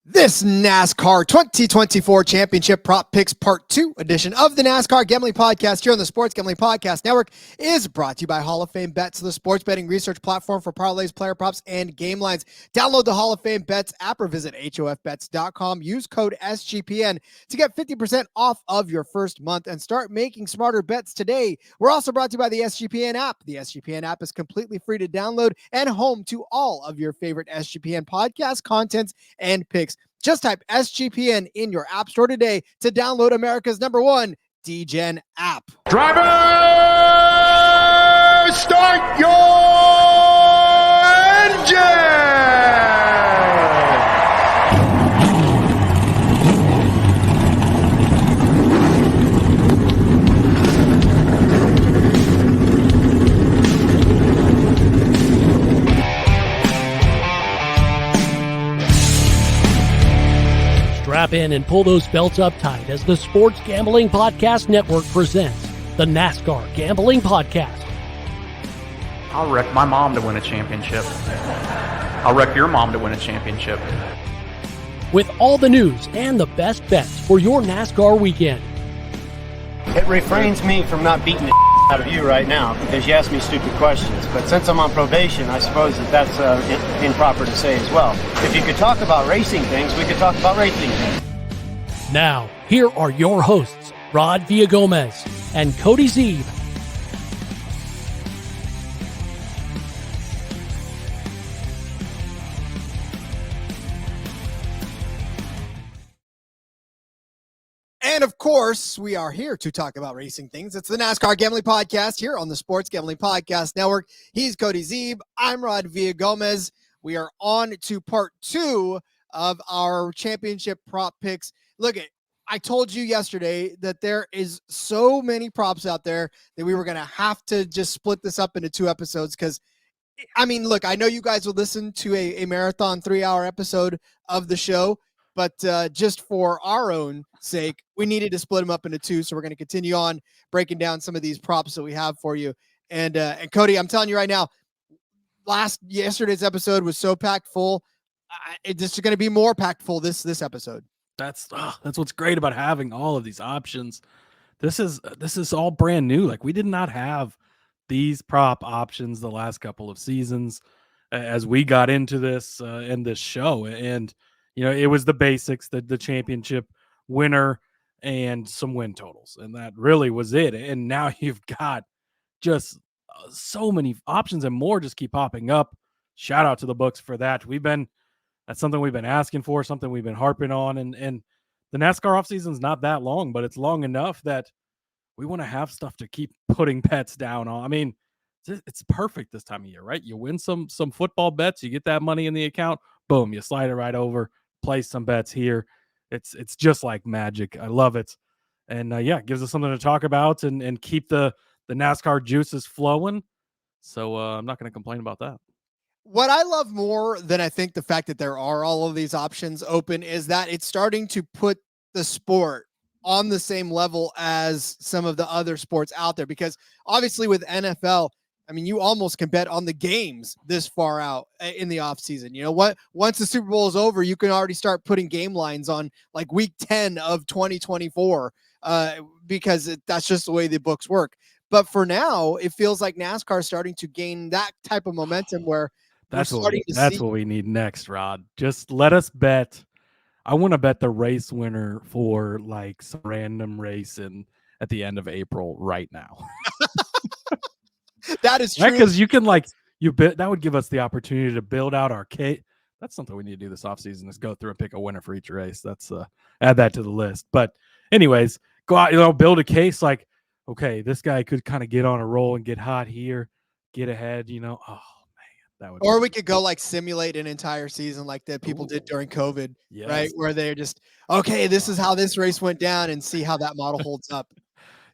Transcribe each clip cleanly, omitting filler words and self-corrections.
This NASCAR 2024 Championship Prop Picks Part 2 edition of the NASCAR Gambling Podcast here on the Sports Gambling Podcast Network is brought to you by Hall of Fame Bets, the sports betting research platform for parlays, player props, and game lines. Download the Hall of Fame Bets app or visit hofbets.com. Use code SGPN to get 50% off of your first month and start making smarter bets today. We're also brought to you by the SGPN app. The SGPN app is completely free to download and home to all of your favorite SGPN podcast contents and picks. Just type SGPN in your app store today to download America's #1 DGen app. Driver, start your engine! Strap in and pull those belts up tight as the Sports Gambling Podcast Network presents the NASCAR Gambling Podcast. I'll wreck my mom to win a championship. I'll wreck your mom to win a championship. With all the news and the best bets for your NASCAR weekend. It refrains me from not beating the out of you right now because you ask me stupid questions. But since I'm on probation, I suppose that's improper to say as well. If you could talk about racing things, we could talk about racing things. Now, here are your hosts, Rod Villagomez and Cody Zeeb. And of course, we are here to talk about racing things. It's the NASCAR Gambling Podcast here on the Sports Gambling Podcast Network. He's Cody Zeeb. I'm Rod Villagomez. We are on to part 2 of our championship prop picks. Look, I told you yesterday that there is so many props out there that we were going to have to just split this up into 2 episodes because, I mean, look, I know you guys will listen to a marathon 3-hour episode of the show, but just for our own sake, we needed to split them up into 2. So we're going to continue on breaking down some of these props that we have for you. And Cody, I'm telling you right now, yesterday's episode was so packed full. It's just going to be more packed full this episode. That's what's great about having all of these options. This is all brand new. Like, we did not have these prop options the last couple of seasons as we got into this in this show. And you know, it was the basics, the championship winner and some win totals, and that really was it. And now you've got just so many options and more just keep popping up. Shout out to the books for that. That's something we've been asking for, something we've been harping on, and the NASCAR offseason is not that long, but it's long enough that we want to have stuff to keep putting bets down on. I mean, it's perfect this time of year, right? You win some football bets, you get that money in the account, boom, you slide it right over, place some bets here. It's just like magic. I love it. And it gives us something to talk about and keep the NASCAR juices flowing. So I'm not going to complain about that. What I love more than I think the fact that there are all of these options open is that it's starting to put the sport on the same level as some of the other sports out there, because obviously with NFL, I mean, you almost can bet on the games this far out in the off season. You know what? Once the Super Bowl is over, you can already start putting game lines on like week 10 of 2024 because that's just the way the books work. But for now, it feels like NASCAR is starting to gain that type of momentum where that's what we need next, Rod. Just let us bet. I want to bet the race winner for like some random race at the end of April right now. That is true. Because you can that would give us the opportunity to build out our case. That's something we need to do this offseason is go through and pick a winner for each race. That's add that to the list. But anyways, go out, build a case like, okay, this guy could kind of get on a roll and get hot here, get ahead, Oh man, that would. Or we could go like simulate an entire season like that people did during COVID, right? Where they're just, okay, this is how this race went down and see how that model holds up.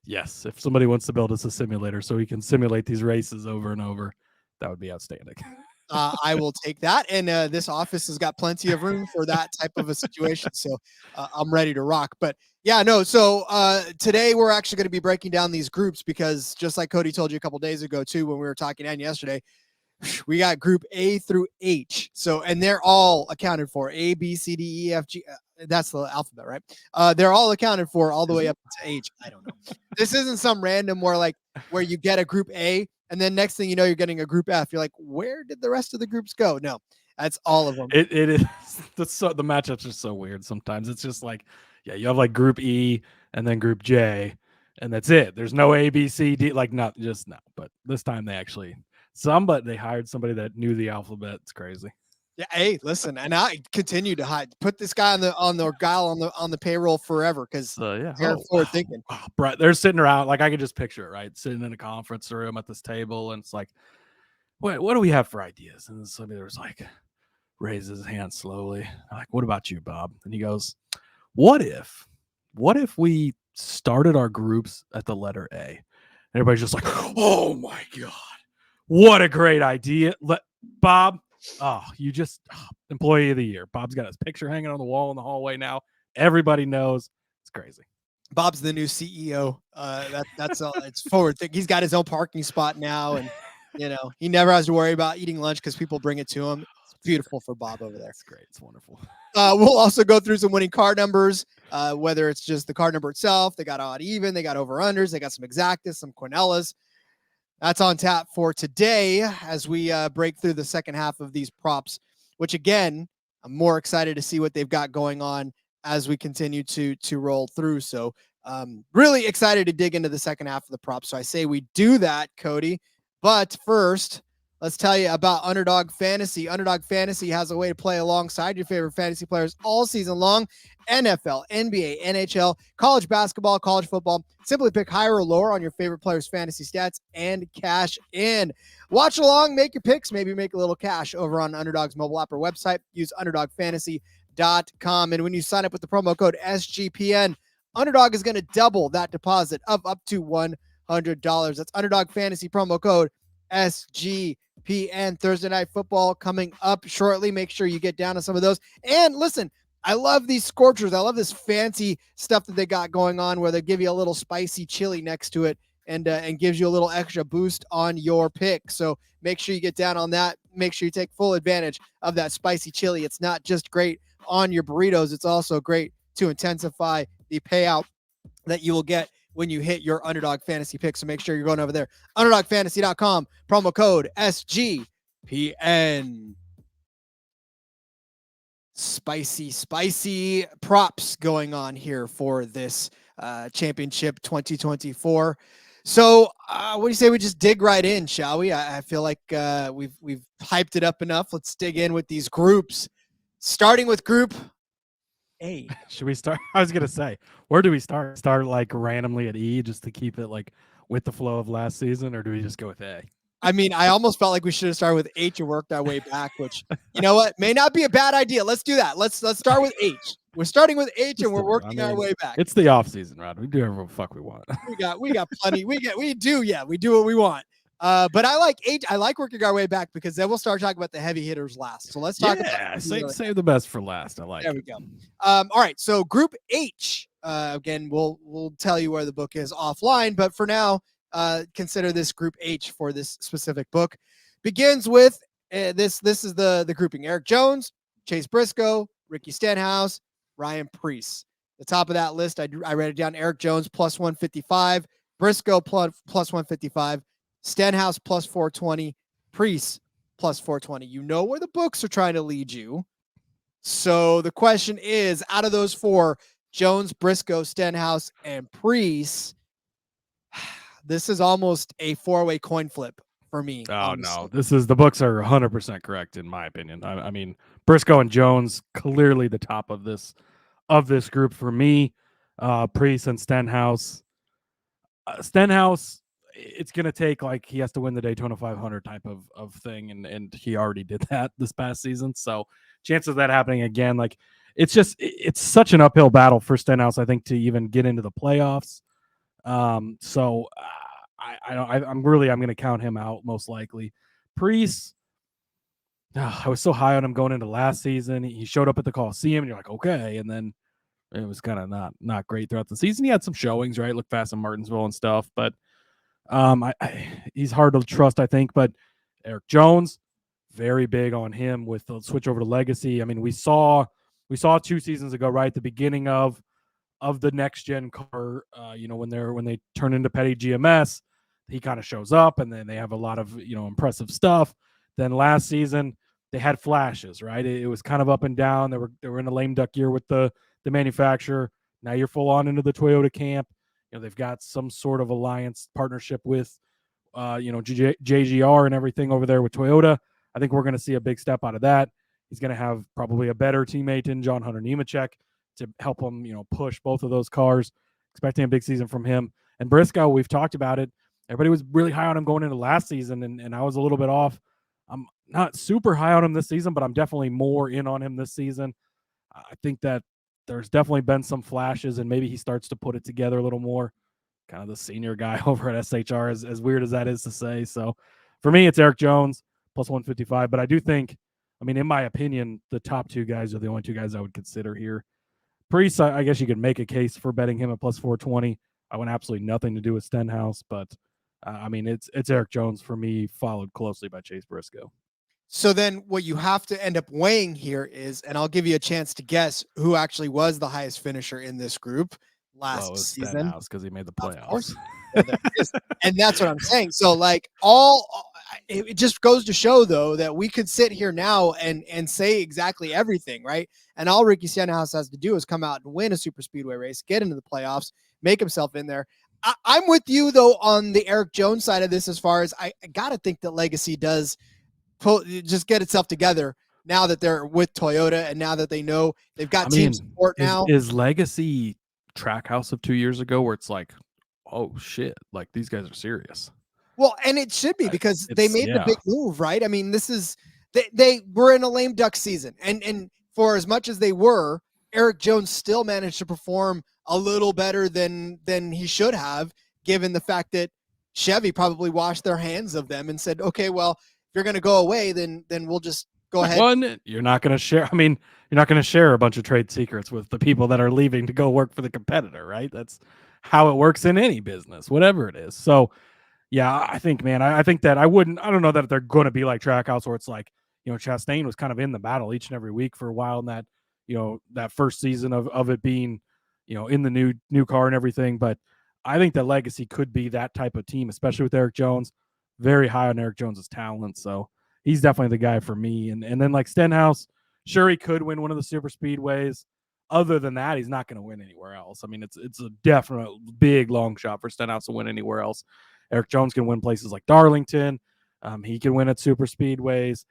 Yes, if somebody wants to build us a simulator so we can simulate these races over and over, that would be outstanding. I will take that. And this office has got plenty of room for that type of a situation. So I'm ready to rock. But yeah, no. So today we're actually going to be breaking down these groups because just like Cody told you a couple days ago too, when we were talking and yesterday, we got Group A through H. So, and they're all accounted for. A, B, C, D, E, F, G. That's the alphabet, right? They're all accounted for all the way up to H. I don't know. This isn't some random where you get a Group A, and then next thing you know, you're getting a Group F. You're like, where did the rest of the groups go? No, that's all of them. It is. The matchups are so weird sometimes. It's just like, yeah, you have like Group E and then Group J, and that's it. There's no A, B, C, D. Like, not just no. But this time they they hired somebody that knew the alphabet. It's crazy. Yeah, hey, listen, and I continue to put this guy on the payroll forever because they're forward thinking. Brett, they're sitting around like I could just picture it, right? Sitting in a conference room at this table, and it's like, wait, what do we have for ideas? And somebody was like, raises his hand slowly. I'm like, what about you, Bob? And he goes, what if we started our groups at the letter A? And everybody's just like, oh my God, what a great idea. Bob, employee of the year. Bob's got his picture hanging on the wall in the hallway now. Everybody knows. It's crazy. Bob's the new CEO. That's all. It's forward thinking. He's got his own parking spot now, and he never has to worry about eating lunch because people bring it to him. It's beautiful for Bob over there. It's great. It's wonderful. We'll also go through some winning card numbers, whether it's just the card number itself. They got odd even. They got over-unders. They got some exactas, some Cornellas. That's on tap for today as we break through the second half of these props, which, again, I'm more excited to see what they've got going on as we continue to roll through. So really excited to dig into the second half of the props. So I say we do that, Cody. But first, let's tell you about Underdog Fantasy. Underdog Fantasy has a way to play alongside your favorite fantasy players all season long. NFL, NBA, NHL, college basketball, college football. Simply pick higher or lower on your favorite players' fantasy stats and cash in. Watch along, make your picks, maybe make a little cash over on Underdog's mobile app or website. Use UnderdogFantasy.com. And when you sign up with the promo code SGPN, Underdog is going to double that deposit of up to $100. That's Underdog Fantasy promo code SGPN. Thursday Night Football coming up shortly. Make sure you get down to some of those. And listen, I love these scorchers. I love this fancy stuff that they got going on where they give you a little spicy chili next to it and gives you a little extra boost on your pick. So make sure you get down on that. Make sure you take full advantage of that spicy chili. It's not just great on your burritos. It's also great to intensify the payout that you will get when you hit your Underdog Fantasy pick. So make sure you're going over there. UnderdogFantasy.com, promo code SGPN. Spicy props going on here for this championship 2024. So what do you say we just dig right in, shall we? I feel like we've hyped it up enough. Let's dig in with these groups, starting with Group A. Should we start? I was gonna say, where do we start? Start like randomly at E just to keep it like with the flow of last season, or do we just go with A? I mean, I almost felt like we should have started with H and worked our way back, which, you know what, may not be a bad idea. Let's do that. Let's start with H. We're starting with H and we're working our way back. It's the off season, Rod. We do whatever the fuck we want. we got plenty. We do what we want. But I like H. I like working our way back because then we'll start talking about the heavy hitters last. So let's talk about save the best for last. I like. There we go. All right. So Group H. Again, we'll tell you where the book is offline, but for now, consider this Group H for this specific book. Begins with this is the grouping: Eric Jones, Chase Briscoe, Ricky Stenhouse, Ryan Preece. The top of that list, I read it down: Eric Jones plus 155, Briscoe plus 155, Stenhouse plus 420, Preece plus 420. You know where the books are trying to lead you. So the question is, out of those four, Jones, Briscoe, Stenhouse, and Preece, this is almost a four-way coin flip for me. Oh, honestly. no. The books are 100% correct in my opinion. I mean, Briscoe and Jones clearly the top of this group for me. Preece and Stenhouse. Stenhouse, it's going to take like he has to win the Daytona 500 type of thing, and he already did that this past season. So chances of that happening again, like it's such an uphill battle for Stenhouse, I think, to even get into the playoffs. I'm going to count him out most likely. Preece, I was so high on him going into last season. He showed up at the Coliseum, and you're like, okay, and then it was kind of not great throughout the season. He had some showings, right? Looked fast in Martinsville and stuff, but he's hard to trust, I think. But Eric Jones, very big on him with the switch over to Legacy. I mean, we saw 2 seasons ago, right at the beginning of the next gen car, when they turn into Petty GMS, he kind of shows up, and then they have a lot of impressive stuff. Then last season they had flashes, right? It was kind of up and down. They were in a lame duck year with the manufacturer. Now you're full on into the Toyota camp. They've got some sort of alliance partnership with JGR and everything over there with Toyota. I think we're going to see a big step out of that. He's going to have probably a better teammate in John Hunter Nemechek to help him, push both of those cars. Expecting a big season from him. And Briscoe, we've talked about it. Everybody was really high on him going into last season, and I was a little bit off. I'm not super high on him this season, but I'm definitely more in on him this season. I think that there's definitely been some flashes, and maybe he starts to put it together a little more. Kind of the senior guy over at SHR, as weird as that is to say. So for me, it's Eric Jones plus 155. But I do think, in my opinion, the top 2 guys are the only 2 guys I would consider here. Priest, I guess you could make a case for betting him at plus 420. I want absolutely nothing to do with Stenhouse, but it's Eric Jones for me, followed closely by Chase Briscoe. So then what you have to end up weighing here is, and I'll give you a chance to guess who actually was the highest finisher in this group last season. Stenhouse, because he made the playoffs. And that's what I'm saying. So it just goes to show, though, that we could sit here now and say exactly everything, right? And all Ricky Stenhouse has to do is come out and win a super speedway race, get into the playoffs, make himself in there. I'm with you, though, on the Eric Jones side of this, as far as I got to think that Legacy does just get itself together now that they're with Toyota, and now that they know they've got team support now. Is Legacy Trackhouse of 2 years ago, where it's like, oh shit, like these guys are serious? Well, and it should be, because they made the big move, right? This is they were in a lame duck season, and for as much as they were, Eric Jones still managed to perform a little better than he should have, given the fact that Chevy probably washed their hands of them and said, okay, well, if you're going to go away, then we'll just go ahead. One, you're not going to share. You're not going to share a bunch of trade secrets with the people that are leaving to go work for the competitor, right? That's how it works in any business, whatever it is. So, yeah, I think, man, I think that I don't know that they're going to be like Trackhouse, where it's like, Chastain was kind of in the battle each and every week for a while in that, that first season of it being, in the new car and everything. But I think that Legacy could be that type of team, especially with Eric Jones. Very high on Eric Jones's talent. So he's definitely the guy for me. And then like Stenhouse, sure, he could win one of the super speedways. Other than that, he's not going to win anywhere else. It's a definite big long shot for Stenhouse to win anywhere else. Eric Jones can win places like Darlington. He can win at super speedways.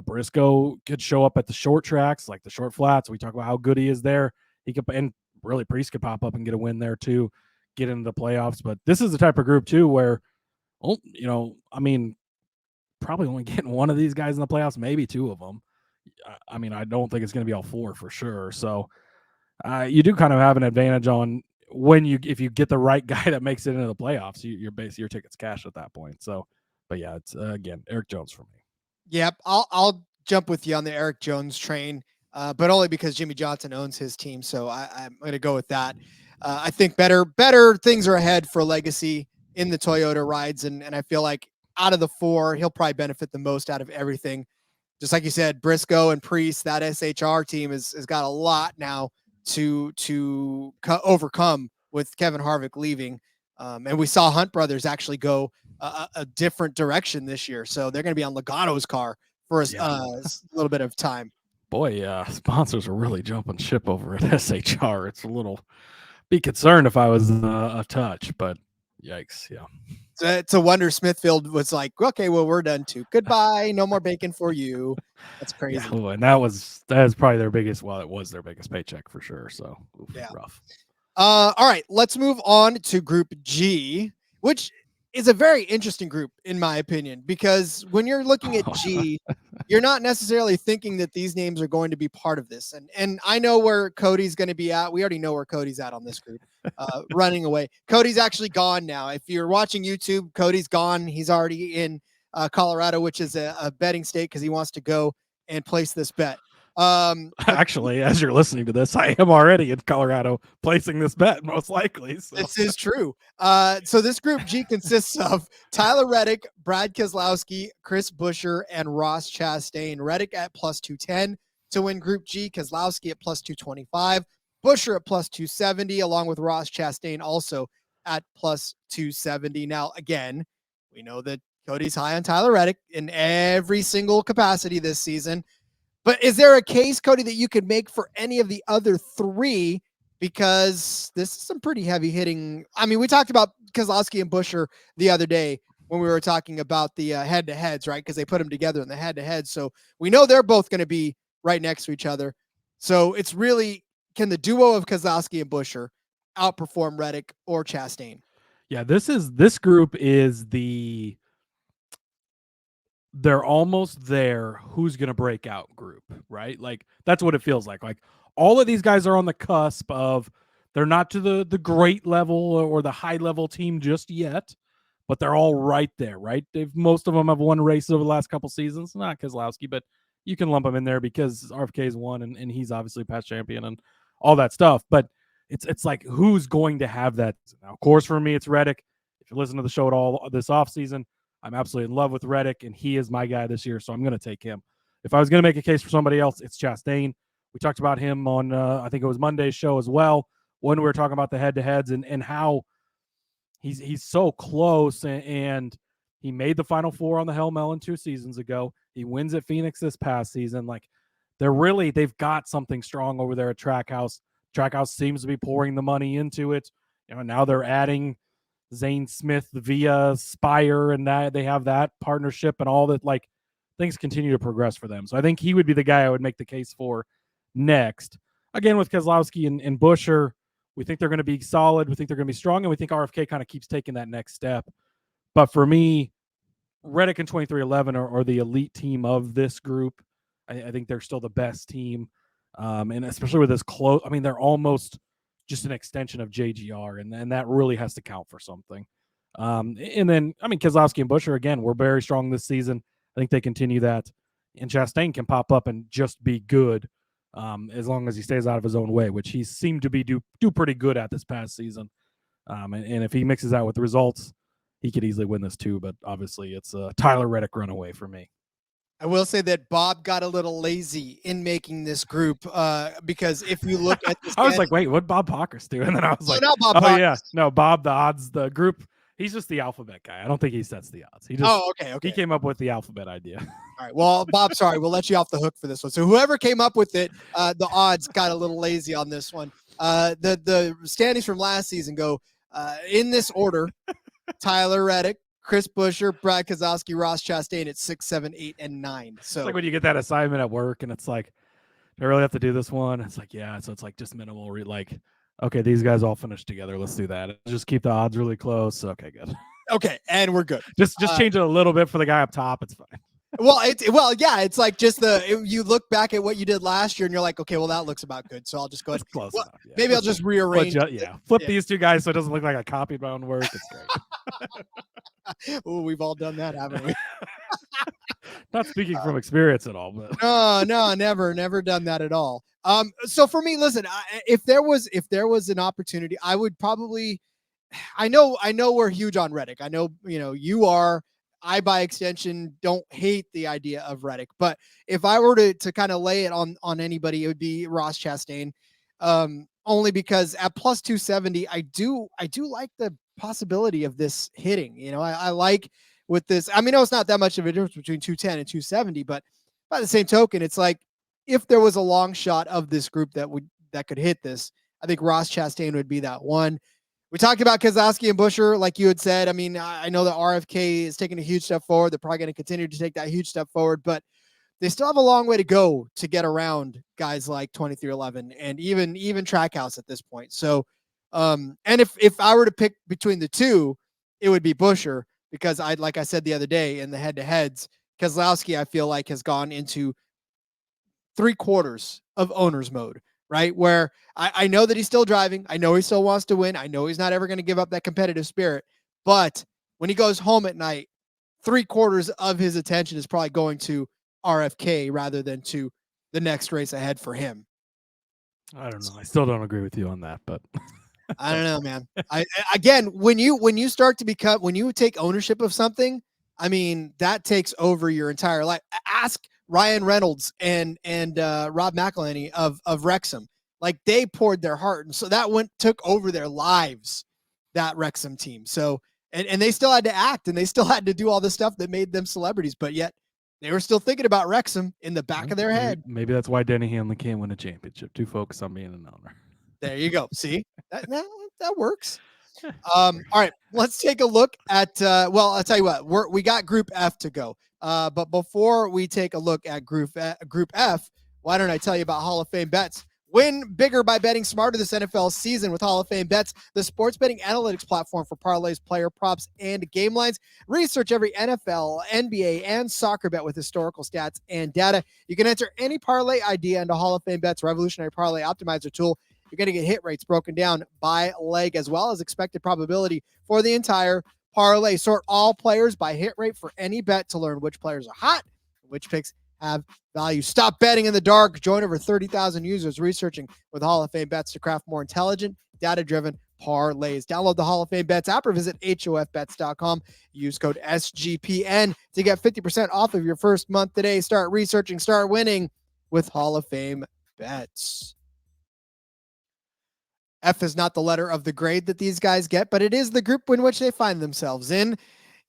Briscoe could show up at the short tracks, like the short flats. We talk about how good he is there. He could, and really Priest could pop up and get a win there too, get into the playoffs. But this is the type of group too where, probably only getting one of these guys in the playoffs, maybe 2 of them. I don't think it's going to be all 4 for sure. So you do kind of have an advantage on if you get the right guy that makes it into the playoffs, your ticket's cash at that point. So, but yeah, it's again, Eric Jones for me. Yep. I'll jump with you on the Eric Jones train, but only because Jimmy Johnson owns his team. So I'm going to go with that. I think better things are ahead for Legacy in the Toyota rides. And I feel like out of the 4, he'll probably benefit the most out of everything. Just like you said, Briscoe and Priest, that SHR team has got a lot now to overcome with Kevin Harvick leaving. And we saw Hunt Brothers actually go a different direction this year. So they're going to be on Logano's car for a little bit of time. Boy, sponsors are really jumping ship over at SHR. It's a little be concerned if I was a touch, but yikes. Yeah. So it's a wonder Smithfield was like, okay, well, we're done too. Goodbye. No more bacon for you. That's crazy. Yeah, and that was probably their biggest, it was their biggest paycheck for sure. So rough. All right, let's move on to Group G, which is a very interesting group in my opinion, because when you're looking at G, you're not necessarily thinking that these names are going to be part of this. And I know where Cody's going to be at. We already know where Cody's at on this group, running away. Cody's actually gone now. If you're watching YouTube, Cody's gone. He's already in Colorado, which is a betting state, because he wants to go and place this bet. Actually, as you're listening to this, I am already in Colorado placing this bet, most likely. So. This is true. So this Group G consists of Tyler Reddick, Brad Keselowski, Chris Buescher, and Ross Chastain. Reddick at plus 210 to win Group G, Keselowski at plus 225, Buescher at plus 270, along with Ross Chastain also at plus 270. Now, again, we know that Cody's high on Tyler Reddick in every single capacity this season. But is there a case, Cody, that you could make for any of the other three? Because this is some pretty heavy hitting. I mean, we talked about Keselowski and Buescher the other day when we were talking about the head-to-heads, right? Because they put them together in the head-to-heads. So we know they're both going to be right next to each other. So it's really, can the duo of Keselowski and Buescher outperform Reddick or Chastain? Yeah, this group is they're almost there. Who's going to break out group, right? Like that's what it feels like. Like all of these guys are on the cusp of, they're not to the great level or the high level team just yet, but they're all right there, right? Most of them have won races over the last couple seasons. Not Keselowski, but you can lump him in there because RFK's won and he's obviously past champion and all that stuff. But it's like, who's going to have that? Now, of course, for me, it's Reddick. If you listen to the show at all this offseason, I'm absolutely in love with Reddick, and he is my guy this year, so I'm going to take him. If I was going to make a case for somebody else, it's Chastain. We talked about him on, I think it was Monday's show as well, when we were talking about the head-to-heads and how he's so close, and he made the Final Four on the Hell Melon 2 seasons ago. He wins at Phoenix this past season. Like, they've got something strong over there at Trackhouse. Trackhouse seems to be pouring the money into it. You know, now they're adding Zane Smith via Spire, and that they have that partnership and all that. Like, things continue to progress for them. So I think he would be the guy I would make the case for next. Again, with Keselowski and Buescher, we think they're going to be solid. We think they're going to be strong, and we think RFK kind of keeps taking that next step. But for me, Reddick and 2311 are the elite team of this group. I think they're still the best team. And especially with this close, I mean, they're almost just an extension of JGR, and that really has to count for something. And then, I mean, Keselowski and Buescher, again, were very strong this season. I think they continue that. And Chastain can pop up and just be good as long as he stays out of his own way, which he seemed to be do pretty good at this past season. And if he mixes that with the results, he could easily win this too. But obviously, it's a Tyler Reddick runaway for me. I will say that Bob got a little lazy in making this group because if you look at this, I was like, wait, what Bob Hawker's do? And then I was like, not Bob oh Hawkers. yeah, no, Bob, the odds, the group. He's just the alphabet guy. I don't think he sets the odds. He just, okay. He came up with the alphabet idea. All right. Well, Bob, sorry, we'll let you off the hook for this one. So whoever came up with it, the odds got a little lazy on this one. The standings from last season go in this order: Tyler Reddick, Chris Buescher, Brad Keselowski, Ross Chastain at 6, 7, 8, and 9. So it's like when you get that assignment at work and it's like, do I really have to do this one? It's like, yeah. So it's like just minimal. Like, okay, these guys all finished together. Let's do that. Just keep the odds really close. Okay, good. Okay, and we're good. Just change it a little bit for the guy up top. It's fine. Yeah, it's like just you look back at what you did last year and you're like, okay, well, that looks about good. So I'll just go ahead. Close enough, yeah. Maybe I'll just rearrange. Flip these two guys so it doesn't look like I copied my own work. It's great. Oh, we've all done that, haven't we? Not speaking from experience at all, but no, never done that at all. So for me, listen, if there was an opportunity, I would probably. I know we're huge on Reddick. I know you are. I, by extension, don't hate the idea of Reddick, but if I were to kind of lay it on anybody, it would be Ross Chastain. Only because at plus 270, I do like the possibility of this hitting. I like with this. I mean, it's not that much of a difference between 210 and 270, but by the same token, it's like if there was a long shot of this group that could hit this, I think Ross Chastain would be that one. We talked about Keselowski and Buescher, like you had said. I mean, I know that RFK is taking a huge step forward. They're probably going to continue to take that huge step forward, but they still have a long way to go to get around guys like 2311 and even Trackhouse at this point. So, and if I were to pick between the two, it would be Buescher because like I said the other day in the head-to-heads, Keselowski, I feel like, has gone into 3/4 of owner's mode. Right, where I know that he's still driving. I know he still wants to win. I know he's not ever going to give up that competitive spirit. But when he goes home at night, 3/4 of his attention is probably going to RFK rather than to the next race ahead for him. I don't know. I still don't agree with you on that, but I don't know, man. Again, when you start to become, when you take ownership of something, I mean, that takes over your entire life. Ask Ryan Reynolds and Rob McElhenney of Wrexham. Like, they poured their heart, and so that took over their lives, that Wrexham team. So, and they still had to act, and they still had to do all the stuff that made them celebrities, but yet they were still thinking about Wrexham in the back of their head. Maybe that's why Denny Hamlin can't win a championship. Too focused on being an owner. There you go. See, that works. All right, let's take a look at. Well, I'll tell you what. We got Group F to go. But before we take a look at Group F, why don't I tell you about Hall of Fame bets? Win bigger by betting smarter this NFL season with Hall of Fame bets, the sports betting analytics platform for parlays, player props, and game lines. Research every NFL, NBA, and soccer bet with historical stats and data. You can enter any parlay idea into Hall of Fame bets revolutionary parlay optimizer tool. You're going to get hit rates broken down by leg as well as expected probability for the entire parlay. Sort all players by hit rate for any bet to learn which players are hot, which picks have value. Stop betting in the dark. Join over 30,000 users researching with Hall of Fame bets to craft more intelligent, data-driven parlays. Download the Hall of Fame bets app or visit hofbets.com. Use code SGPN to get 50% off of your first month today. Start researching, start winning with Hall of Fame bets. F is not the letter of the grade that these guys get, but it is the group in which they find themselves in.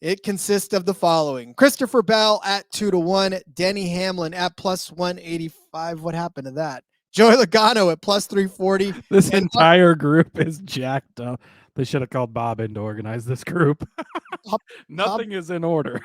It consists of the following: Christopher Bell at 2-1, Denny Hamlin at plus 185. What happened to that? Joey Logano at plus 340. This entire group is jacked up. They should have called Bob in to organize this group. Nothing is in order.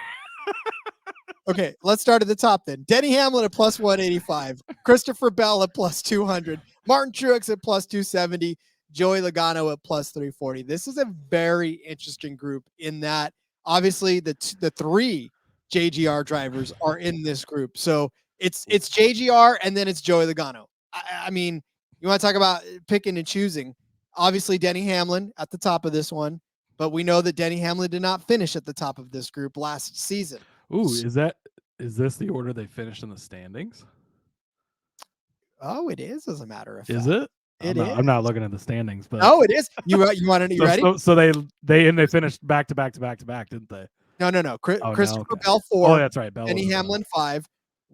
Okay, let's start at the top then. Denny Hamlin at plus 185, Christopher Bell at plus 200, Martin Truex at plus 270, Joey Logano at plus 340. This is a very interesting group in that obviously the three JGR drivers are in this group. So it's JGR and then it's Joey Logano. I mean, you want to talk about picking and choosing. Obviously Denny Hamlin at the top of this one, but we know that Denny Hamlin did not finish at the top of this group last season. Ooh, is this the order they finished in the standings? Oh, it is, as a matter of fact. Is it? I'm not looking at the standings, but oh, it is. You want to? You ready? So they finished back to back, didn't they? No. Christopher okay. Bell 4. Oh, that's right. Bell Denny Hamlin 5.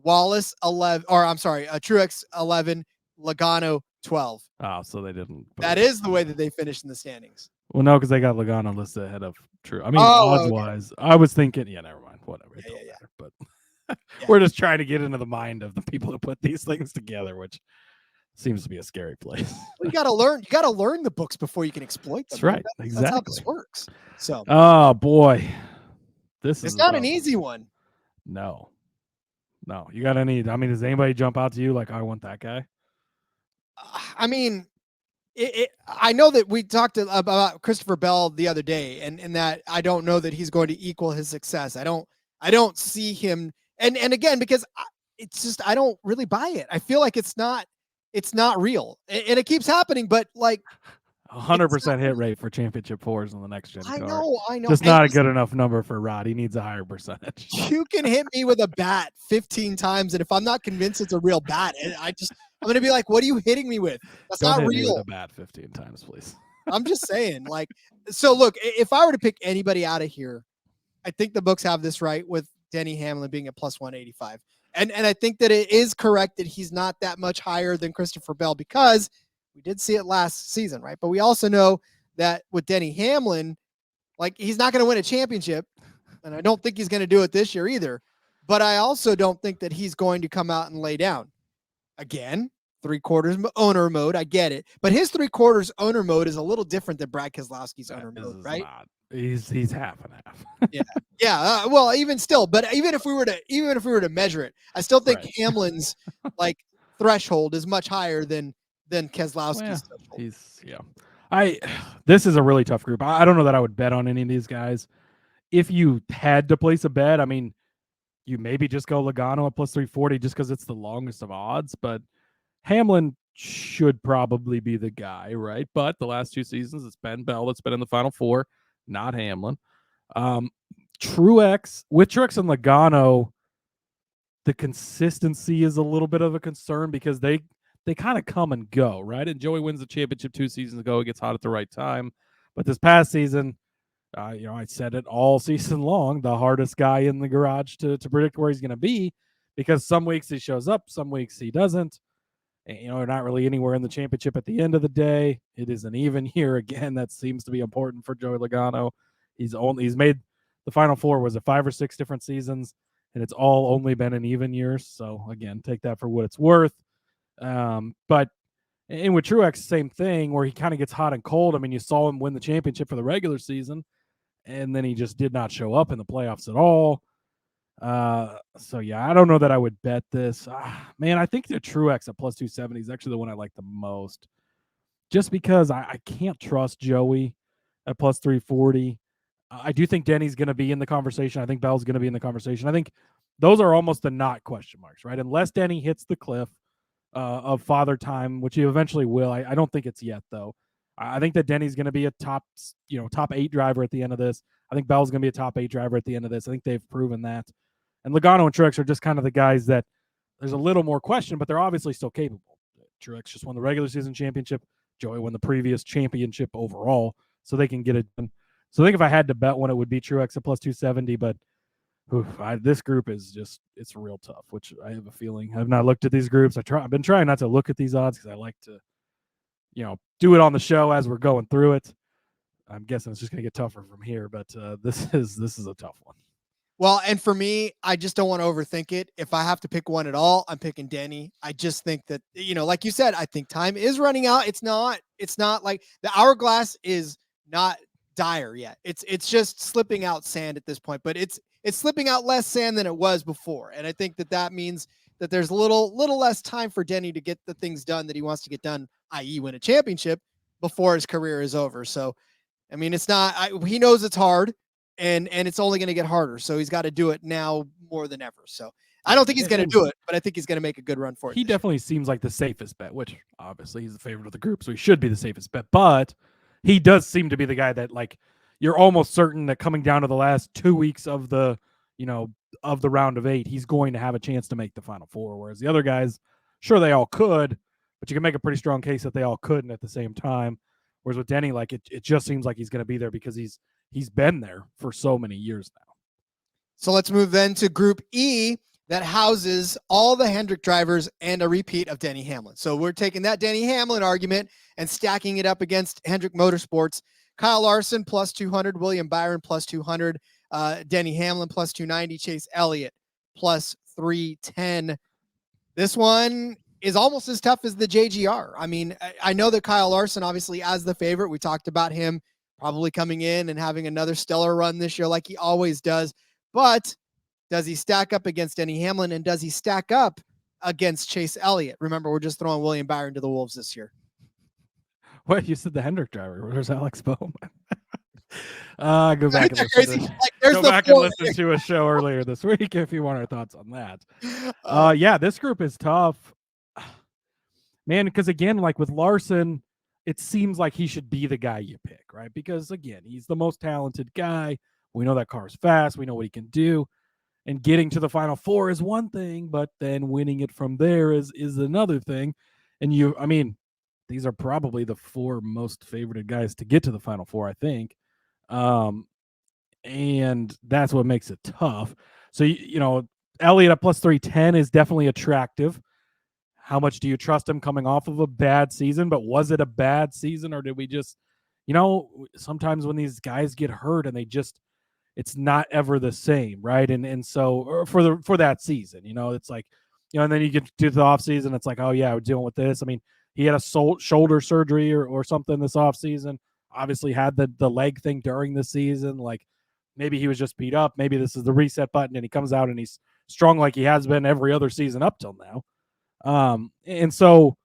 Wallace 11. Or I'm sorry, Truex 11. Logano 12. Oh, so they didn't. That is the way that they finished in the standings. Well, no, because they got Logano listed ahead of True. I mean, odds wise, I was thinking, never mind. Whatever. Yeah. But we're just trying to get into the mind of the people who put these things together, which seems to be a scary place. You got to learn. You got to learn the books before you can exploit them. That's right. That's how this works. So. Oh boy, it's not an easy one. No. You got any? I mean, does anybody jump out to you like I want that guy? I mean, I know that we talked about Christopher Bell the other day, and that I don't know that he's going to equal his success. I don't see him, and again, because it's just I don't really buy it. I feel like it's not real, and it keeps happening. But like 100% hit rate for championship fours in the next gen car. I know. Just not a good enough number for Rod. He needs a higher percentage. You can hit me with a bat 15 times, and if I'm not convinced it's a real bat, I'm going to be like, what are you hitting me with? That's Don't not hit real. Me with a bat 15 times, please. I'm just saying, like, so look, if I were to pick anybody out of here, I think the books have this right with Denny Hamlin being at plus 185. And I think that it is correct that he's not that much higher than Christopher Bell because we did see it last season, right? But we also know that with Denny Hamlin, like, he's not going to win a championship, and I don't think he's going to do it this year either. But I also don't think that he's going to come out and lay down. Again, 3/4 owner mode. I get it. But his 3/4 owner mode is a little different than Brad Keselowski's owner mode, right? He's half and half. Yeah. Well, even still, but even if we were to measure it, I still think Hamlin's like threshold is much higher than Keselowski's threshold. This is a really tough group. I don't know that I would bet on any of these guys. If you had to place a bet, I mean, you maybe just go Logano at plus 340 just because it's the longest of odds, but Hamlin should probably be the guy, right? But the last 2 seasons, it's been Bell that's been in the Final Four, not Hamlin. Truex and Logano, the consistency is a little bit of a concern because they kind of come and go, right? And Joey wins the championship 2 seasons ago. He gets hot at the right time. But this past season, I said it all season long, the hardest guy in the garage to predict where he's going to be, because some weeks he shows up, some weeks he doesn't. And, not really anywhere in the championship at the end of the day. It is an even year again. That seems to be important for Joey Logano. He's made the Final Four, was it 5 or 6 different seasons, and it's all only been an even years. So again, take that for what it's worth. But and with Truex, same thing, where he kind of gets hot and cold. I mean, you saw him win the championship for the regular season, and then he just did not show up in the playoffs at all. So yeah, I don't know that I would bet this. Man, I think the Truex at plus 270 is actually the one I like the most, just because I can't trust Joey at plus 340. I do think Denny's going to be in the conversation. I think Bell's going to be in the conversation. I think those are almost the not question marks, right? Unless Denny hits the cliff of Father Time, which he eventually will. I don't think it's yet, though. I think that Denny's going to be a top 8 driver at the end of this. I think Bell's going to be a top 8 driver at the end of this. I think they've proven that. And Logano and Truex are just kind of the guys that there's a little more question, but they're obviously still capable. Truex just won the regular season championship. Joey won the previous championship overall, so they can get it done. So I think if I had to bet one, it would be Truex at plus 270, but this group is just, it's real tough, which I have a feeling. I've not looked at these groups. I've been trying not to look at these odds because I like to, do it on the show as we're going through it. I'm guessing it's just going to get tougher from here, but this is a tough one. Well, and for me, I just don't want to overthink it. If I have to pick one at all, I'm picking Denny. I just think that, like you said, I think time is running out. It's not like the hourglass is not dire yet. It's just slipping out sand at this point, but it's slipping out less sand than it was before. And I think that means that there's a little less time for Denny to get the things done that he wants to get done, i.e. win a championship before his career is over. So, I mean, he knows it's hard. And it's only going to get harder. So he's got to do it now more than ever. So I don't think he's going to do it, but I think he's going to make a good run for it. He definitely seems like the safest bet, which obviously he's the favorite of the group, so he should be the safest bet. But he does seem to be the guy that, like, you're almost certain that coming down to the last 2 weeks of the, of the round of 8, he's going to have a chance to make the Final Four. Whereas the other guys, sure, they all could, but you can make a pretty strong case that they all couldn't at the same time. Whereas with Denny, like, it just seems like he's going to be there because he's been there for so many years now. So let's move then to Group E, that houses all the Hendrick drivers and a repeat of Denny Hamlin. So we're taking that Denny Hamlin argument and stacking it up against Hendrick Motorsports. Kyle Larson plus 200, William Byron plus 200, Denny Hamlin plus 290, Chase Elliott plus 310. This one is almost as tough as the JGR. I mean, I know that Kyle Larson, obviously, as the favorite, we talked about him probably coming in and having another stellar run this year like he always does. But does he stack up against Denny Hamlin, and does he stack up against Chase Elliott? Remember, we're just throwing William Byron to the Wolves this year. What? You said the Hendrick driver. Where's Alex Bowman? Go back and listen to a show earlier this week if you want our thoughts on that. Yeah, this group is tough. Man, because again, like with Larson, it seems like he should be the guy you pick, right? Because again, he's the most talented guy. We know that car's fast. We know what he can do. And getting to the Final Four is one thing, but then winning it from there is another thing. And these are probably the 4 most favorited guys to get to the Final Four, I think. And that's what makes it tough. So, Elliott at plus 310 is definitely attractive. How much do you trust him coming off of a bad season? But was it a bad season, or did we just, sometimes when these guys get hurt and it's not ever the same, right? And so for that season, it's like, and then you get to the off season, it's like, oh yeah, we're dealing with this. I mean, he had a shoulder surgery or something this off season. Obviously had the leg thing during the season. Like maybe he was just beat up. Maybe this is the reset button and he comes out and he's strong like he has been every other season up till now. And so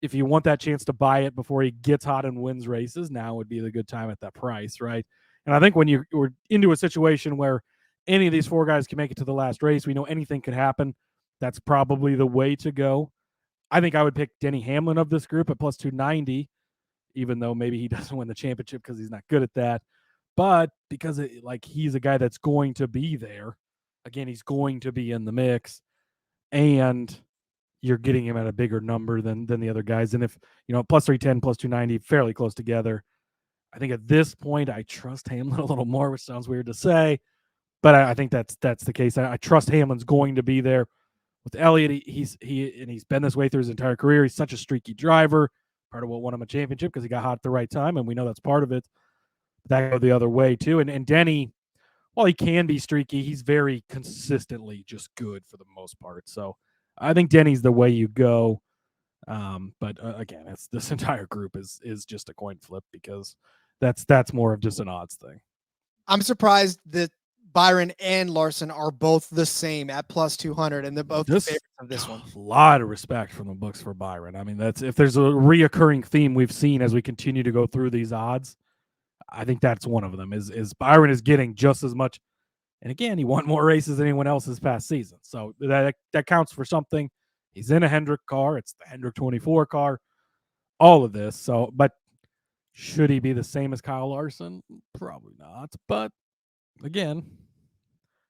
if you want that chance to buy it before he gets hot and wins races, now would be the good time at that price, right? And I think when you're into a situation where any of these 4 guys can make it to the last race, we know anything could happen. That's probably the way to go. I think I would pick Denny Hamlin of this group at plus 290, even though maybe he doesn't win the championship because he's not good at that. But because he's a guy that's going to be there. Again, he's going to be in the mix. and you're getting him at a bigger number than the other guys. And if, plus 310, plus 290, fairly close together. I think at this point, I trust Hamlin a little more, which sounds weird to say, but I think that's the case. I trust Hamlin's going to be there. With Elliott, he's been this way through his entire career. He's such a streaky driver, part of what won him a championship because he got hot at the right time, and we know that's part of it. That go the other way too. And Denny, while he can be streaky, he's very consistently just good for the most part. So I think Denny's the way you go. But again, this entire group is just a coin flip because that's more of just an odds thing. I'm surprised that Byron and Larson are both the same at plus 200, and they're both the favorites of this one. A lot of respect from the books for Byron. I mean, that's if there's a reoccurring theme we've seen as we continue to go through these odds, I think that's one of them. Is Byron is getting just as much, and again, he won more races than anyone else this past season, so that counts for something. He's in a Hendrick car. It's the Hendrick 24 car. All of this. So, but should he be the same as Kyle Larson? Probably not. But again,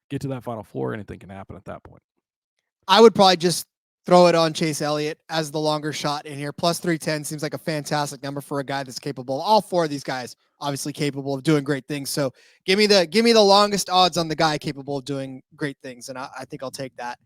get to that Final Four, anything can happen at that point. I would probably just throw it on Chase Elliott as the longer shot in here. Plus 310 seems like a fantastic number for a guy that's capable. All four of these guys obviously capable of doing great things. So give me the longest odds on the guy capable of doing great things, and I think I'll take that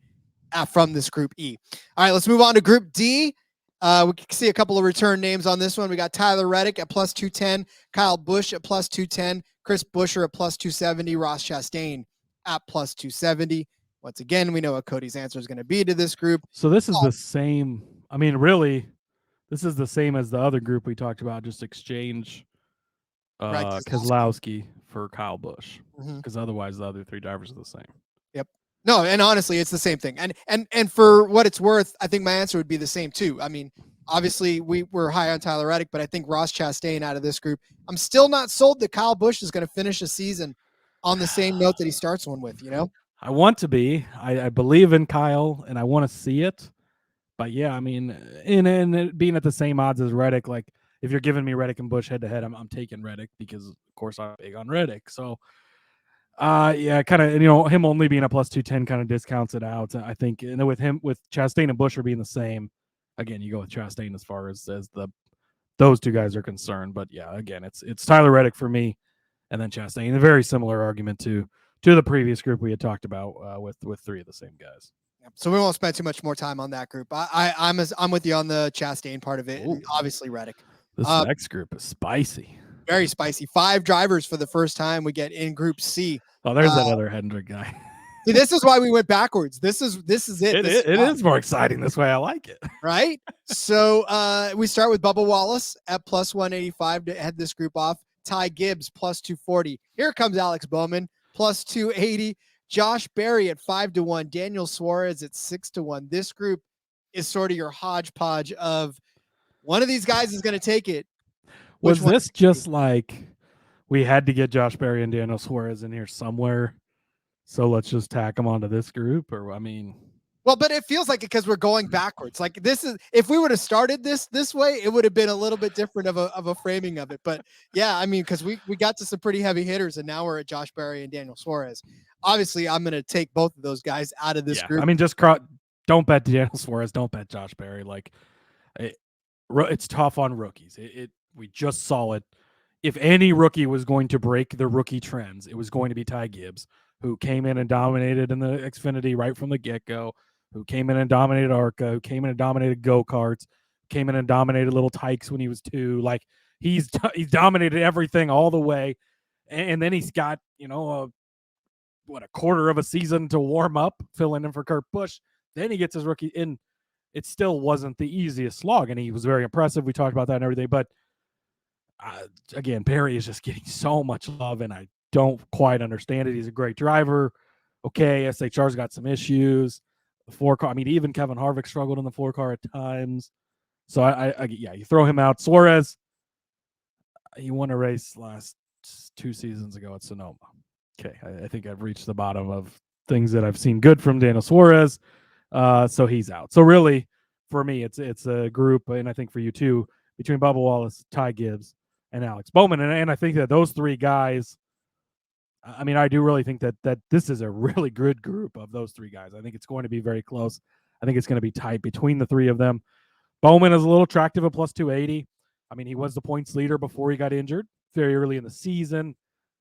from this Group E. All right, let's move on to Group D. We can see a couple of return names on this one. We got Tyler Reddick at plus 210, Kyle Busch at plus 210, Chris Buescher at plus 270, Ross Chastain at plus 270. Once again, we know what Cody's answer is going to be to this group. So this is the same. I mean, really, this is the same as the other group we talked about. Just exchange Keselowski for Kyle Busch, because otherwise the other three drivers are the same. Yep. No, and honestly, it's the same thing. And for what it's worth, I think my answer would be the same too. I mean, obviously we're high on Tyler Reddick, but I think Ross Chastain out of this group, I'm still not sold that Kyle Busch is going to finish a season on the same note that he starts one with, I want to be. I believe in Kyle, and I want to see it. But yeah, I mean, in being at the same odds as Reddick, like if you're giving me Reddick and Busch head to head, I'm taking Reddick because, of course, I'm big on Reddick. So, yeah, kind of, him only being a plus 210 kind of discounts it out. I think, and with Chastain and Buescher being the same, again, you go with Chastain as far as those two guys are concerned. But yeah, again, it's Tyler Reddick for me, and then Chastain. A very similar argument to the previous group we had talked about with three of the same guys. So we won't spend too much more time on that group. I'm with you on the Chastain part of it. And obviously Reddick. This next group is spicy. Very spicy. 5 drivers for the first time we get in Group C. Oh, there's that other Hendrick guy. See, this is why we went backwards. This is it. It is more exciting this way. I like it. Right? So we start with Bubba Wallace at plus 185 to head this group off. Ty Gibbs plus 240. Here comes Alex Bowman plus 280. Josh Berry at 5-1. Daniel Suarez at 6-1. This group is sort of your hodgepodge of one of these guys is going to take it. Was this just like we had to get Josh Berry and Daniel Suarez in here somewhere, so let's just tack them onto this group? Or, I mean... Well, but it feels like it because we're going backwards. Like this is, if we would have started this way, it would have been a little bit different of a framing of it. But yeah, I mean, because we got to some pretty heavy hitters, and now we're at Josh Berry and Daniel Suarez. Obviously, I'm going to take both of those guys out of this group. I mean, just don't bet Daniel Suarez, don't bet Josh Berry. Like it's tough on rookies. We just saw it. If any rookie was going to break the rookie trends, it was going to be Ty Gibbs, who came in and dominated in the Xfinity right from the get-go. Who came in and dominated ARCA, who came in and dominated go-karts, came in and dominated little tykes when he was 2. Like he's dominated everything all the way. And then he's got, a quarter of a season to warm up, filling in for Kurt Busch. Then he gets his rookie in. It still wasn't the easiest slog, and he was very impressive. We talked about that and everything. But again, Berry is just getting so much love, and I don't quite understand it. He's a great driver. Okay, SHR's got some issues. The 4-car, I mean, even Kevin Harvick struggled in the 4-car at times. So you throw him out. Suarez, he won a race last 2 seasons ago at Sonoma. Okay, I think I've reached the bottom of things that I've seen good from Daniel Suarez. So he's out. So really, for me, it's a group, and I think for you too, between Bubba Wallace, Ty Gibbs, and Alex Bowman. And I think that those 3 guys, I mean, I do really think that this is a really good group of those 3 guys. I think it's going to be very close. I think it's going to be tight between the three of them. Bowman is a little attractive at plus 280. I mean, he was the points leader before he got injured very early in the season.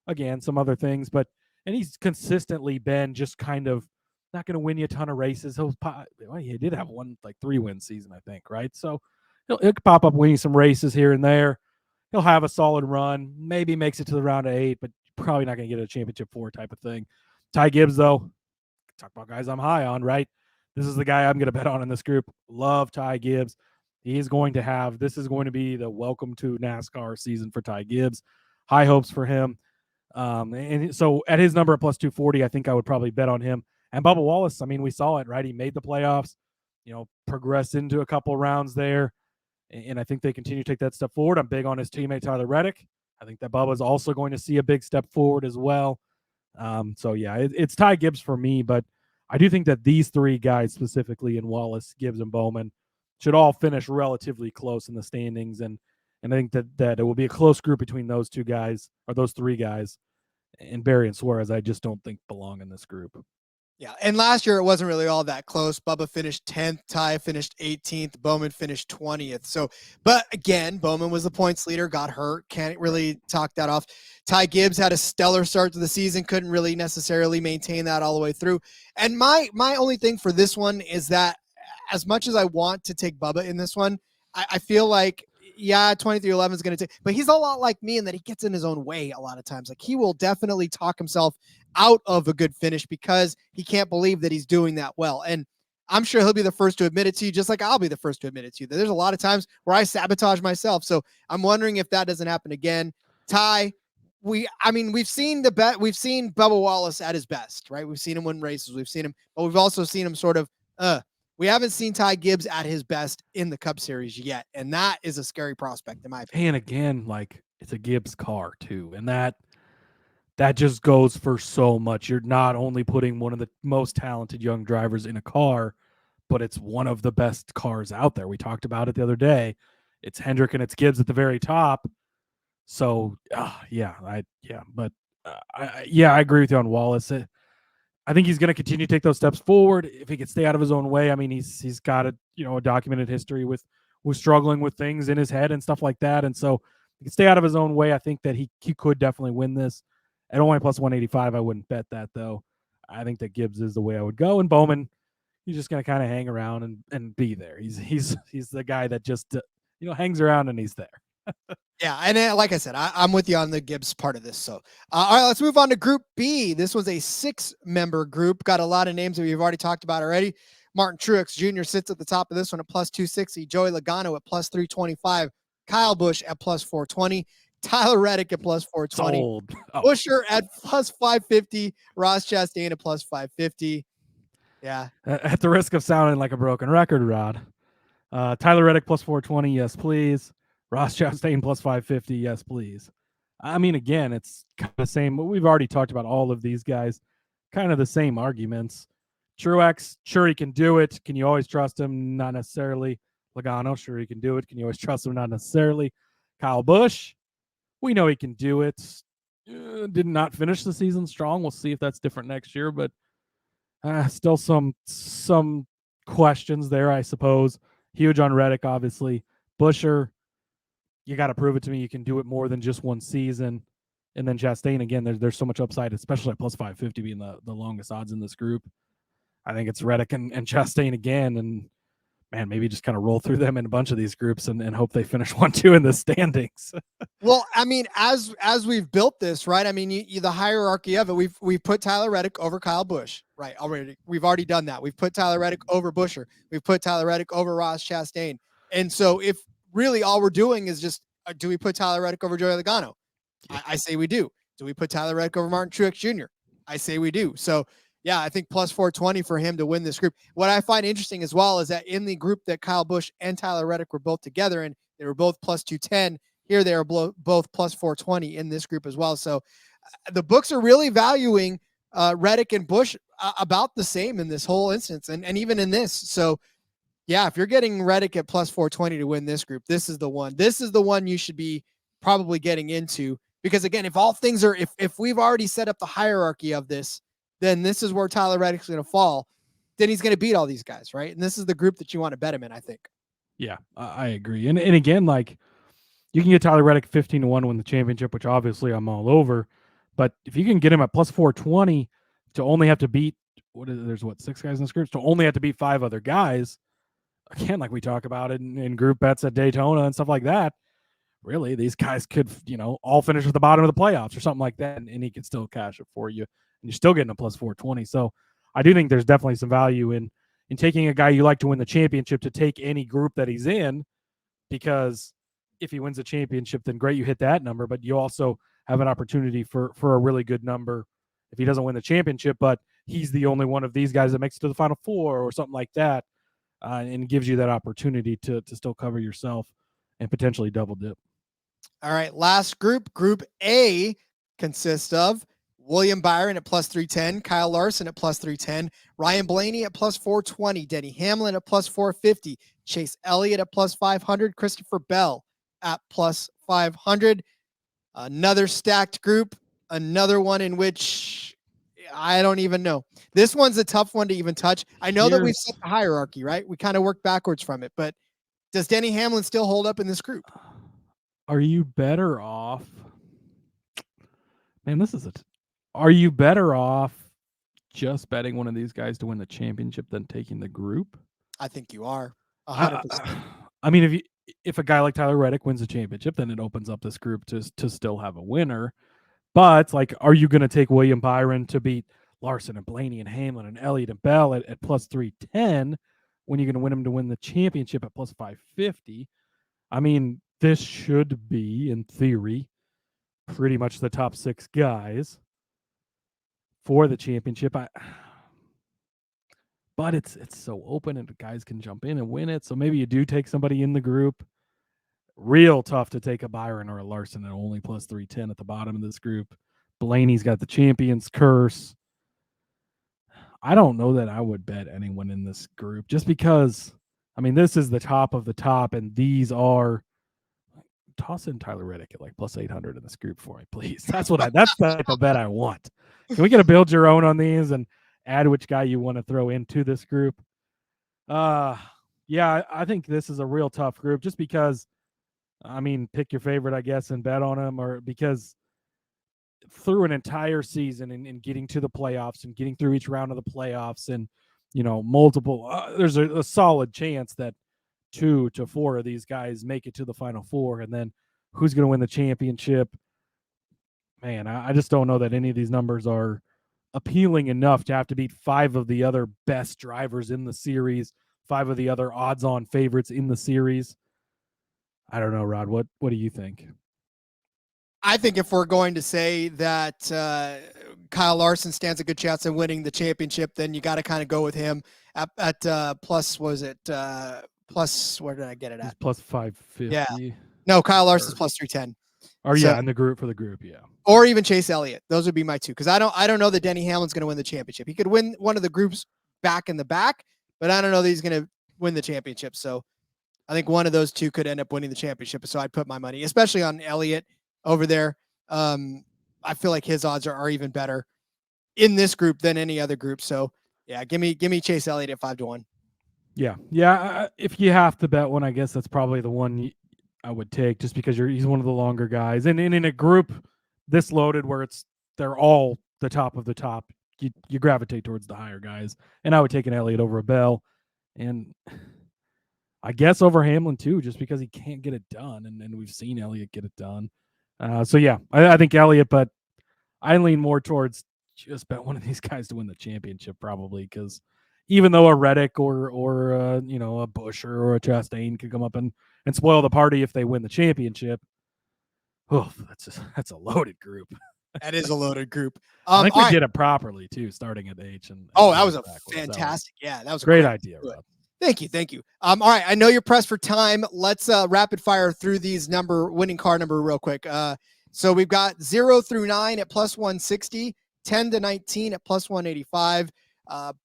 Again, some other things, and he's consistently been just kind of not going to win you a ton of races. He did have one 3-win season, I think, right? So he'll pop up winning some races here and there. He'll have a solid run, maybe makes it to the round of 8, but probably not going to get a championship 4 type of thing. Ty Gibbs, though, talk about guys I'm high on, right? This is the guy I'm going to bet on in this group. Love Ty Gibbs. This is going to be the welcome to NASCAR season for Ty Gibbs. High hopes for him. And so at his number at plus 240, I think I would probably bet on him. And Bubba Wallace, I mean, we saw it, right? He made the playoffs, progressed into a couple rounds there. And I think they continue to take that step forward. I'm big on his teammate, Tyler Reddick. I think that Bubba is also going to see a big step forward as well. It's Ty Gibbs for me, but I do think that these three guys specifically in Wallace, Gibbs, and Bowman should all finish relatively close in the standings. And I think that it will be a close group between those two guys, or those three guys, and Barry and Suarez. I just don't think belong in this group. Yeah, and last year it wasn't really all that close. Bubba finished 10th, Ty finished 18th, Bowman finished 20th. So, but again, Bowman was the points leader, got hurt, can't really talk that off. Ty Gibbs had a stellar start to the season, couldn't really necessarily maintain that all the way through. And my only thing for this one is that as much as I want to take Bubba in this one, I feel like, 23-11 is going to take, but he's a lot like me in that he gets in his own way a lot of times. Like, he will definitely talk himself out of a good finish because he can't believe that he's doing that well. And I'm sure he'll be the first to admit it to you, just like I'll be the first to admit it to you. There's a lot of times where I sabotage myself. So I'm wondering if that doesn't happen again. Ty, we've seen Bubba Wallace at his best, right? We've seen him win races. We've seen him, but we've also seen him sort of, we haven't seen Ty Gibbs at his best in the Cup Series yet, and that is a scary prospect in my opinion. And again, it's a Gibbs car too, and that just goes for so much. You're not only putting one of the most talented young drivers in a car, but it's one of the best cars out there. We talked about it the other day. It's Hendrick and it's Gibbs at the very top. So, I agree with you on Wallace. I think he's going to continue to take those steps forward if he can stay out of his own way. I mean, he's got a documented history with struggling with things in his head and stuff like that. And so if he can stay out of his own way, I think that he could definitely win this. At only plus 185, I wouldn't bet that, though. I think that Gibbs is the way I would go. And Bowman, he's just going to kind of hang around and be there. He's the guy that just hangs around and he's there. Yeah, and like I said, I'm with you on the Gibbs part of this. So, all right, let's move on to Group B. This was a 6-member group. Got a lot of names that we've already talked about already. Martin Truex Jr. sits at the top of this one at plus 260. Joey Logano at plus 325. Kyle Busch at plus 420. Tyler Reddick at plus 420. Busher at plus 550. Ross Chastain at plus 550. Yeah. At the risk of sounding like a broken record, Rod. Tyler Reddick plus 420, yes, please. Ross Chastain plus 550, yes, please. I mean, again, it's kind of the same. We've already talked about all of these guys. Kind of the same arguments. Truex, sure, he can do it. Can you always trust him? Not necessarily. Logano, sure, he can do it. Can you always trust him? Not necessarily. Kyle Busch, we know he can do it. Did not finish the season strong. We'll see if that's different next year, but still some questions there, I suppose. Huge on Reddick, obviously. Busher, you got to prove it to me you can do it more than just one season. And then Chastain, again, there's so much upside, especially at plus 550 being the longest odds in this group. I think it's Reddick and Chastain again. And, man, maybe just kind of roll through them in a bunch of these groups and hope they finish 1-2 in the standings. Well, I mean, as we've built this, right? I mean, the hierarchy of it, we've put Tyler Reddick over Kyle Busch, right? Already, we've already done that. We've put Tyler Reddick over Busher. We've put Tyler Reddick over Ross Chastain. And so if really all we're doing is just, do we put Tyler Reddick over Joey Logano? I say we do. Do we put Tyler Reddick over Martin Truex Jr.? I say we do. So, yeah, I think plus 420 for him to win this group. What I find interesting as well is that in the group that Kyle Busch and Tyler Reddick were both together in, they were both plus 210. Here they are both plus 420 in this group as well. So the books are really valuing Reddick and Busch about the same in this whole instance and even in this. So, yeah, if you're getting Reddick at plus 420 to win this group, this is the one. This is the one you should be probably getting into because, again, if all things are if we've already set up the hierarchy of this, then this is where Tyler Reddick's going to fall. then he's going to beat all these guys, right? And this is the group that you want to bet him in, I think. Yeah, I agree. And again, like, you can get Tyler Reddick 15-1 to win the championship, which obviously I'm all over. But if you can get him at plus 420 to only have to beat, there's 6 guys in this group, to only have to beat 5 other guys, again, like we talk about it in group bets at Daytona and stuff like that, really, these guys could, all finish at the bottom of the playoffs or something like that, and he could still cash it for you. And you're still getting a plus 420. So I do think there's definitely some value in taking a guy you like to win the championship to take any group that he's in, because if he wins the championship, then great, you hit that number, but you also have an opportunity for a really good number if he doesn't win the championship, but he's the only one of these guys that makes it to the Final Four or something like that, and gives you that opportunity to still cover yourself and potentially double dip. All right, last group. Group A consists of William Byron at plus 310, Kyle Larson at plus 310, Ryan Blaney at plus 420, Denny Hamlin at plus 450, Chase Elliott at plus 500, Christopher Bell at plus 500. Another stacked group, another one in which I don't even know. This one's a tough one to even touch. I know that we've set the hierarchy, right? We kind of worked backwards from it, but does Denny Hamlin still hold up in this group? Are you better off? Man, are you better off just betting one of these guys to win the championship than taking the group? I think you are 100%. I mean, if a guy like Tyler Reddick wins the championship, then it opens up this group to still have a winner. But like, are you going to take William Byron to beat Larson and Blaney and Hamlin and Elliott and Bell at plus 310 when you're going to win him to win the championship at plus 550? I mean, this should be, in theory, pretty much the top 6 guys for the championship. But it's so open and guys can jump in and win it. So maybe you do take somebody in the group. Real tough to take a Byron or a Larson at only plus 310 at the bottom of this group. Blaney's got the champion's curse. I don't know that I would bet anyone in this group just because, I mean, this is the top of the top, and these are, toss in Tyler Reddick at like plus 800 in this group for me, please. That's the type of bet I want. Can we get a build your own on these and add which guy you want to throw into this group? Yeah, I think this is a real tough group just because, I mean, pick your favorite, I guess, and bet on them, or because through an entire season and getting to the playoffs and getting through each round of the playoffs and, multiple, there's a solid chance that 2 to 4 of these guys make it to the Final Four, and then who's going to win the championship? Man, I just don't know that any of these numbers are appealing enough to have to beat 5 of the other best drivers in the series, 5 of the other odds-on favorites in the series. I don't know, Rod. What do you think? I think if we're going to say that Kyle Larson stands a good chance of winning the championship, then you got to kind of go with him at plus, was it plus, where did I get it at? It's plus 550. Yeah. No, Kyle Larson's plus 310. Or yeah, in the group, yeah. Or even Chase Elliott. Those would be my 2, because I don't know that Denny Hamlin's going to win the championship. He could win one of the groups back in the back, but I don't know that he's going to win the championship. So I think one of those 2 could end up winning the championship. So I'd put my money, especially on Elliott over there. I feel like his odds are even better in this group than any other group. So yeah, give me Chase Elliott at 5-1. Yeah. If you have to bet one, I guess that's probably the one I would take, just because he's one of the longer guys, and in a group this loaded where they're all the top of the top, you gravitate towards the higher guys, and I would take an Elliott over a Bell, and I guess over Hamlin too, just because he can't get it done, and we've seen Elliott get it done. So yeah, I think Elliott, but I lean more towards just bet one of these guys to win the championship, probably, because even though a Reddick or a Buescher or a Chastain could come up and spoil the party if they win the championship, that's a loaded group. That is a loaded group. I think we did it properly too, starting at H. And that was a fantastic. Yeah, that was a great idea, Rob. Thank you. All right, I know you're pressed for time. Let's rapid fire through these winning car number real quick. So we've got 0 through 9 at plus 160, 10 to 19 at plus 185,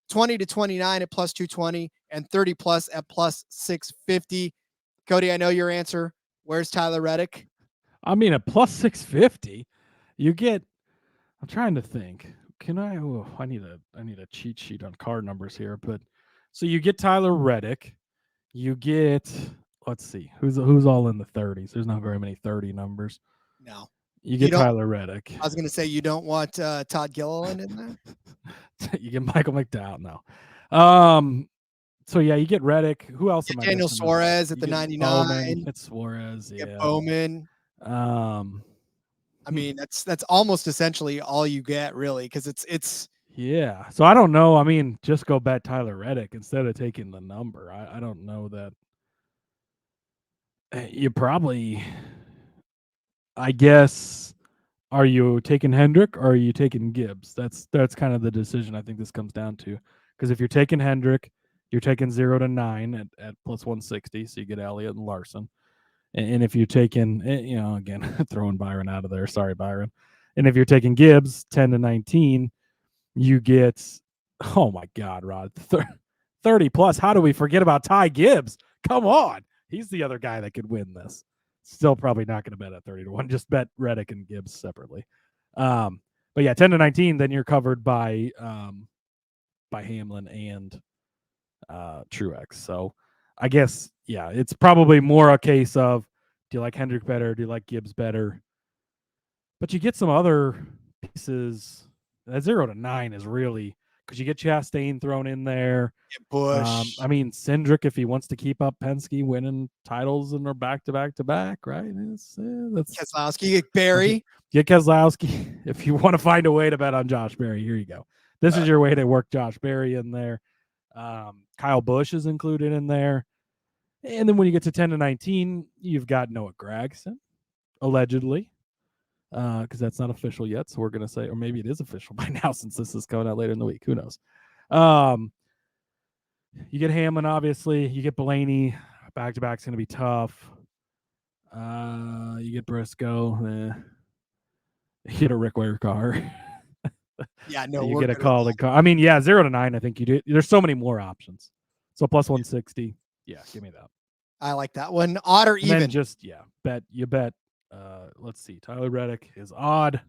20 to 29 at plus 220, and 30 plus at plus 650. Cody, I know your answer. Where's Tyler Reddick? I mean, at plus 650, you get, I'm trying to think. can I? Oh, I need a cheat sheet on car numbers here. But so you get Tyler Reddick, you get, let's see, who's all in the 30s. There's not very many 30 numbers. No. You get Tyler Reddick. I was going to say you don't want Todd Gilliland in there. You get Michael McDowell. No. So yeah, you get Reddick. Who else? Am I Daniel missing? Suarez at the 99. Bowman, it's Suarez. You Yeah. get Bowman. I mean, that's almost essentially all you get, really, because it's. Yeah. So I don't know. I mean, just go bet Tyler Reddick instead of taking the number. I don't know that. You probably, I guess, are you taking Hendrick or are you taking Gibbs? That's kind of the decision I think this comes down to. Because if you're taking Hendrick, you're taking 0 to 9 at plus 160, so you get Elliott and Larson. And if you're taking, again, throwing Byron out of there, sorry, Byron. And if you're taking Gibbs, 10 to 19, you get, oh my God, Rod, 30 plus. How do we forget about Ty Gibbs? Come on. He's the other guy that could win this. Still probably not going to bet at 30 to 1. Just bet Reddick and Gibbs separately. But yeah, 10 to 19, then you're covered by Hamlin and Truex. So I guess, yeah, it's probably more a case of, do you like Hendrick better? Do you like Gibbs better? But you get some other pieces. That 0 to 9 is really, because you get Chastain thrown in there. Bush. I mean, Cindric, if he wants to keep up Penske winning titles and are back to back to back, right? That's Keselowski, you get Barry. Get Keselowski. If you want to find a way to bet on Josh Berry, here you go. This is your way to work Josh Berry in there. Kyle Busch is included in there. And then when you get to 10 to 19, you've got Noah Gragson, allegedly, because that's not official yet. So we're going to say, or maybe it is official by now since this is coming out later in the week. Who knows? You get Hamlin, obviously. You get Blaney. Back-to-back's going to be tough. You get Briscoe. You get a Rick Ware car. Yeah, no. You get a Calder car. I mean, yeah, 0 to 9, I think you do. There's so many more options. So plus 160. Yeah, give me that. I like that one. Odd or even? Just, bet. Let's see. Tyler Reddick is odd.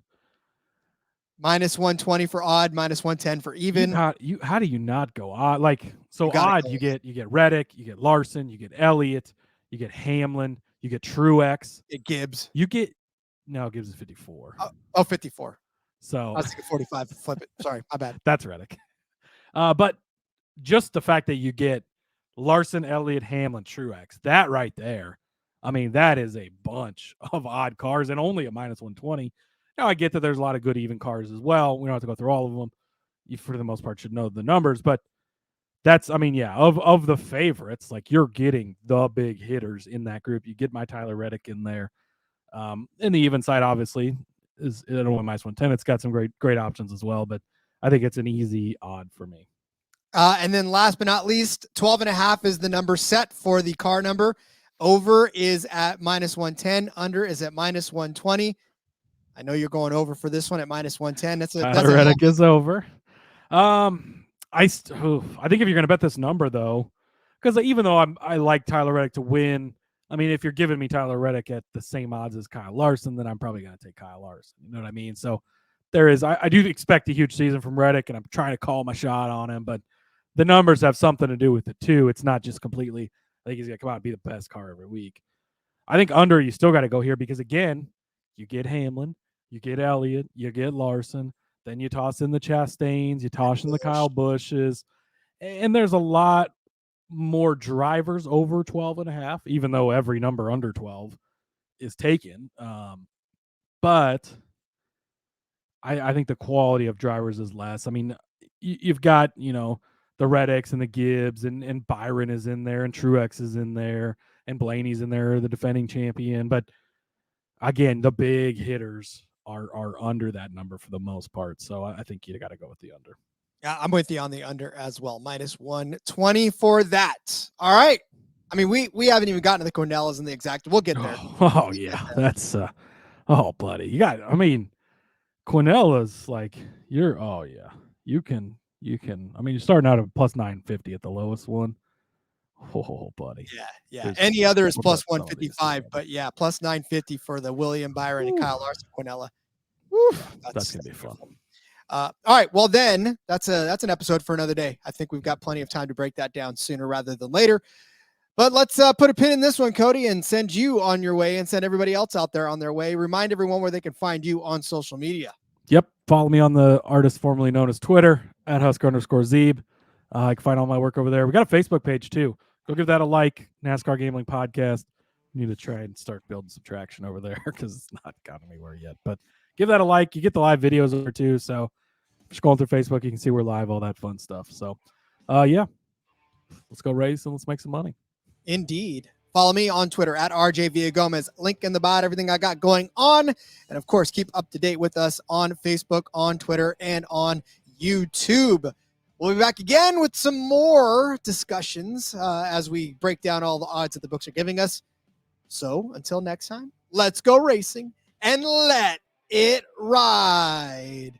Minus 120 for odd, minus 110 for even. How do you not go odd? Like, so odd, you get Reddick, you get Larson, you get Elliott, you get Hamlin, you get Truex. Get Gibbs. Gibbs is 54. 54. So I was thinking 45. Flip it. Sorry, my bad. That's Reddick. But just the fact that you get Larson, Elliott, Hamlin, Truex, that right there, I mean, that is a bunch of odd cars and only a minus 120. Now, I get that there's a lot of good even cars as well. We don't have to go through all of them. You, for the most part, should know the numbers. But that's, I mean, yeah, of the favorites, like you're getting the big hitters in that group. You get my Tyler Reddick in there. In the even side, obviously, is at only minus 110. It's got some great options as well. But I think it's an easy odd for me. And then last but not least, 12.5 is the number set for the car number. Over is at minus 110. Under is at minus 120. I know you're going over for this one at minus 110. That's Reddick is over. I think if you're going to bet this number though, because even though I like Tyler Reddick to win, I mean, if you're giving me Tyler Reddick at the same odds as Kyle Larson, then I'm probably going to take Kyle Larson. You know what I mean? So there is, I do expect a huge season from Reddick, and I'm trying to call my shot on him, but the numbers have something to do with it too. It's not just completely, I think he's going to come out and be the best car every week. I think under, you still got to go here because, again, you get Hamlin, you get Elliott, you get Larson, then you toss in the Chastains, you toss in the Kyle Bushes, and there's a lot more drivers over 12.5, even though every number under 12 is taken. But I think the quality of drivers is less. I mean, you've got, the Reddicks and the Gibbs and Byron is in there and Truex is in there and Blaney's in there, the defending champion. But again, the big hitters are under that number for the most part. So I think you got to go with the under. Yeah, I'm with you on the under as well. Minus 120 for that. All right. I mean, we haven't even gotten to the Cornellas and the exact. We'll get there. Oh yeah. That's buddy. Cornella's like you can, I mean, you're starting out at plus 950 at the lowest one. Oh, buddy. Yeah. Any other is plus 155, but yeah, plus 950 for the William Byron and Kyle Larson Cornella. That's going to be fun. All right. Well, then that's an episode for another day. I think we've got plenty of time to break that down sooner rather than later. But let's put a pin in this one, Cody, and send you on your way and send everybody else out there on their way. Remind everyone where they can find you on social media. Yep. Follow me on the artist formerly known as Twitter at Husker_Zeeb. I can find all my work over there. We got a Facebook page too. Go give that a like. NASCAR Gambling Podcast. We need to try and start building some traction over there because it's not gotten anywhere yet. But give that a like. You get the live videos over too. So scroll through Facebook, you can see we're live, all that fun stuff. So, yeah, let's go race and let's make some money. Indeed. Follow me on Twitter at RJ Villagomez. Link in the bio, everything I got going on. And of course, keep up to date with us on Facebook, on Twitter, and on YouTube. We'll be back again with some more discussions as we break down all the odds that the books are giving us. So until next time, let's go racing and let it ride.